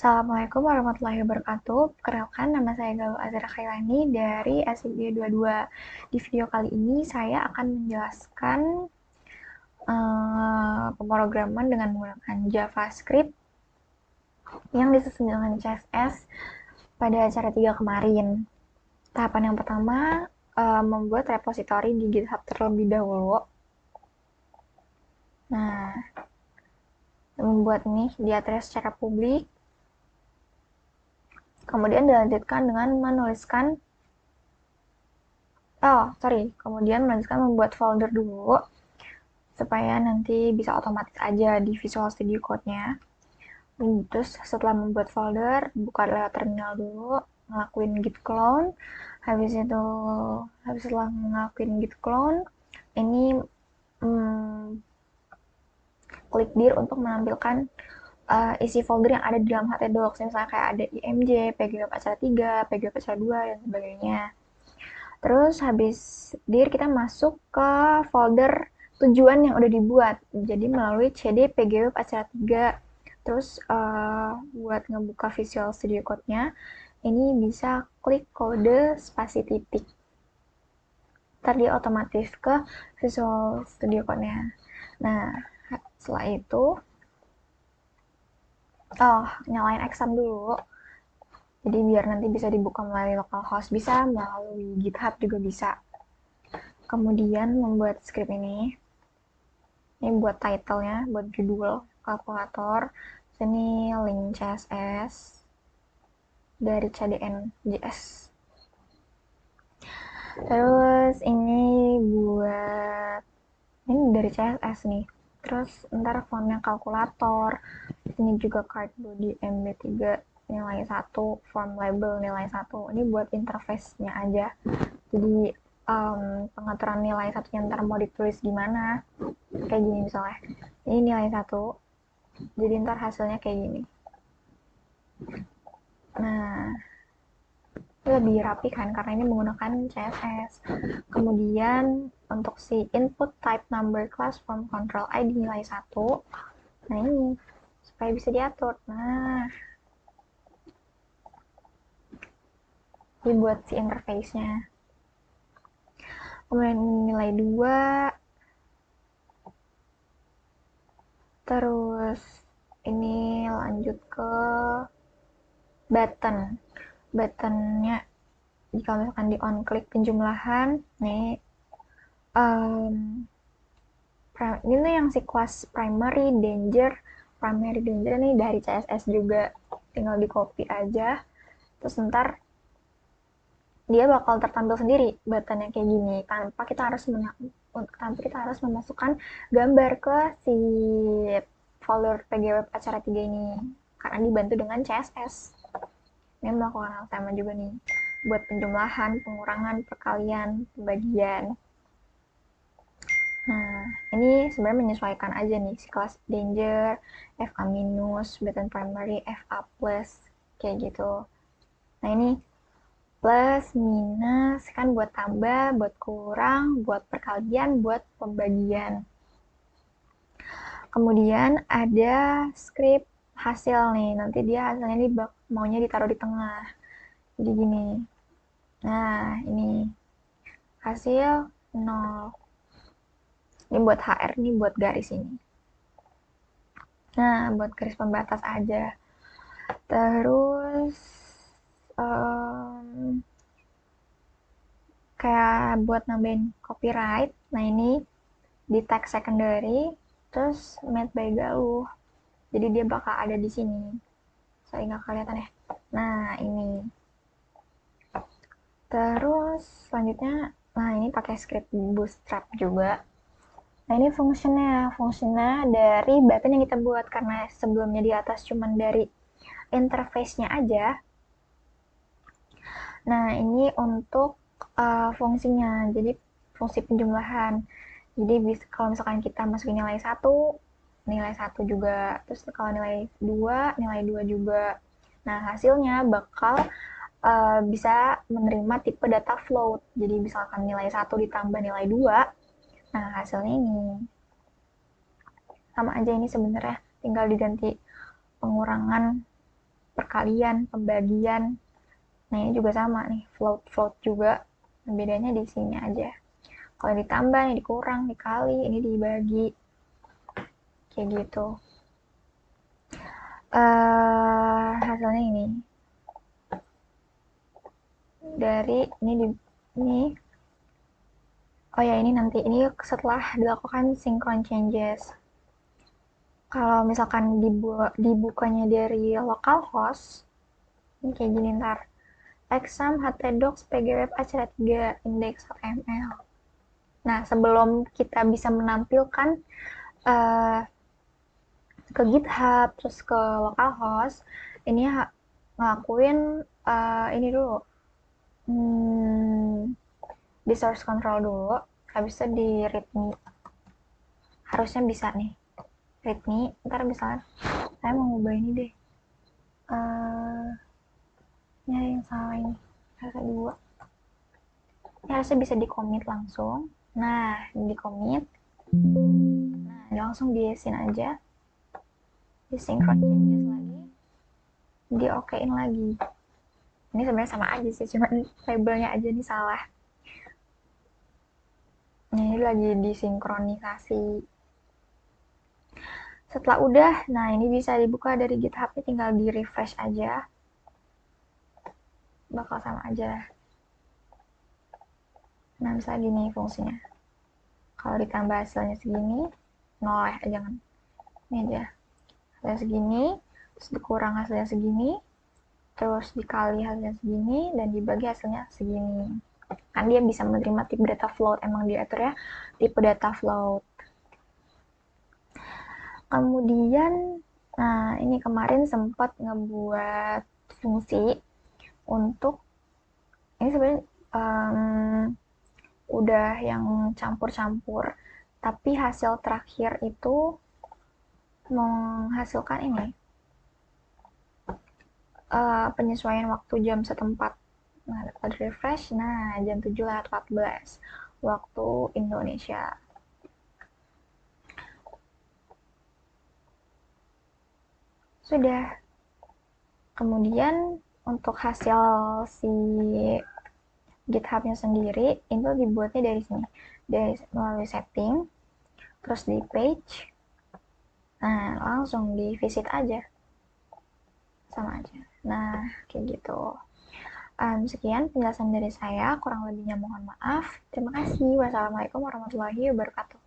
Assalamualaikum warahmatullahi wabarakatuh. Perkenalkan, nama saya Galuh Azhara Khailani dari SIG22. Di video kali ini saya akan menjelaskan pemrograman dengan menggunakan JavaScript yang disusun dengan CSS pada acara 3 kemarin. Tahapan yang pertama, membuat repositori di GitHub terlebih dahulu. Nah, membuat ini di address secara publik. Kemudian dilanjutkan dengan kemudian melanjutkan membuat folder dulu supaya nanti bisa otomatis aja di Visual Studio Code-nya. Terus setelah membuat folder, buka lewat terminal dulu, ngelakuin git clone. Habis setelah ngelakuin git clone, ini klik dir untuk menampilkan isi folder yang ada di dalam htdocs, misalnya kayak ada img, pgweb acara 3, pgweb acara 2, dan sebagainya. Terus habis dir kita masuk ke folder tujuan yang udah dibuat, jadi melalui cd pgweb acara 3. Terus buat ngebuka Visual Studio Code-nya, ini bisa klik kode spasi titik. Ntar dia otomatis ke Visual Studio Code-nya. Nah, setelah itu nyalain exam dulu. Jadi biar nanti bisa dibuka melalui localhost, bisa melalui GitHub juga bisa. Kemudian membuat script ini buat title-nya, buat judul kalkulator. Sini link CSS dari CDN.js. Terus ini dari CSS nih. Terus ntar fontnya kalkulator. Ini juga card body MB3 nilai 1, form label nilai 1. Ini buat interface-nya aja. Jadi pengaturan nilai satunya ntar mau ditulis gimana. Kayak gini misalnya. Ini nilai 1. Jadi ntar hasilnya kayak gini. Nah, lebih rapi kan karena ini menggunakan CSS. Kemudian untuk si input type number class form control ID nilai 1. Nah ini supaya bisa diatur. Nah, ini buat si interface-nya. Kemudian nilai 2. Terus ini lanjut ke buttonnya. Jika misalkan di on klik penjumlahan, nih ini tuh yang si kelas primary danger nih dari CSS juga, tinggal di copy aja. Terus ntar dia bakal tertampil sendiri buttonnya kayak gini tanpa kita harus memasukkan gambar ke si folder pgweb acara 3 ini karena dibantu dengan CSS. Ini melakukan hal sama juga nih buat penjumlahan, pengurangan, perkalian, pembagian. Nah, ini sebenarnya menyesuaikan aja nih si kelas danger, FA minus, button primary, FA plus, kayak gitu. Nah, ini plus, minus, kan buat tambah, buat kurang, buat perkalian, buat pembagian. Kemudian ada script hasil nih, nanti dia hasilnya ini maunya ditaruh di tengah. Jadi gini. Nah, ini hasil 0. Ini buat HR, ini buat garis ini. Nah, buat garis pembatas aja. Terus kayak buat nambahin copyright. Nah, ini di tag secondary, terus made by Galuh. Jadi dia bakal ada di sini. Saya nggak kelihatan ya. Nah, ini. Terus selanjutnya, nah ini pakai script Bootstrap juga. Nah, ini fungsinya dari button yang kita buat karena sebelumnya di atas cuman dari interface-nya aja. Nah, ini untuk fungsinya, jadi fungsi penjumlahan. Jadi kalau misalkan kita masukin nilai 1 juga, terus kalau nilai 2 juga. Nah, hasilnya bakal bisa menerima tipe data float. Jadi misalkan nilai 1 ditambah nilai 2, nah hasilnya ini. Sama aja ini sebenarnya, tinggal diganti pengurangan perkalian, pembagian. Nah ini juga sama nih, float juga, bedanya di sini aja. Kalau ditambah, ini dikurang, dikali, ini dibagi, kayak gitu. Hasilnya ini dari ini. Oh ya, ini nanti ini setelah dilakukan synchron changes. Kalau misalkan dibukanya dari localhost, ini kayak gini ntar. Exam htdocs pgweb acara 3 index.html. Nah, sebelum kita bisa menampilkan uh, ke GitHub terus ke localhost, ini ngelakuin ini dulu, di source control dulu, habis itu di readme. Harusnya bisa nih readme. Ntar misalnya saya mau ngubah ini deh, ini ada yang salah, ini harusnya 2. Ini harusnya bisa di commit langsung. Nah, di commit, nah ini langsung di syn aja, di synchron changes lagi, di okein lagi. Ini sebenarnya sama aja sih, cuman labelnya aja nih salah. Nah, ini lagi disinkronisasi. Setelah udah, nah ini bisa dibuka dari GitHub, tinggal di refresh aja, bakal sama aja. Nah misalnya gini fungsinya, kalau ditambah hasilnya segini, 0 ya, jangan ini aja, hasilnya segini, terus dikurang hasilnya segini, terus dikali hasilnya segini, dan dibagi hasilnya segini. Kan dia bisa menerima tipe data float, emang diatur ya tipe data float. Kemudian, nah ini kemarin sempat ngebuat fungsi untuk, ini sebenarnya udah yang campur-campur, tapi hasil terakhir itu menghasilkan ini, penyesuaian waktu jam setempat. Nah, dapat refresh, nah jam 7:14 waktu Indonesia. Sudah. Kemudian untuk hasil si GitHub-nya sendiri itu dibuatnya dari sini, dari melalui setting, terus di page, nah langsung di visit aja, sama aja. Nah kayak gitu. Sekian penjelasan dari saya, kurang lebihnya mohon maaf. Terima kasih. Wassalamualaikum warahmatullahi wabarakatuh.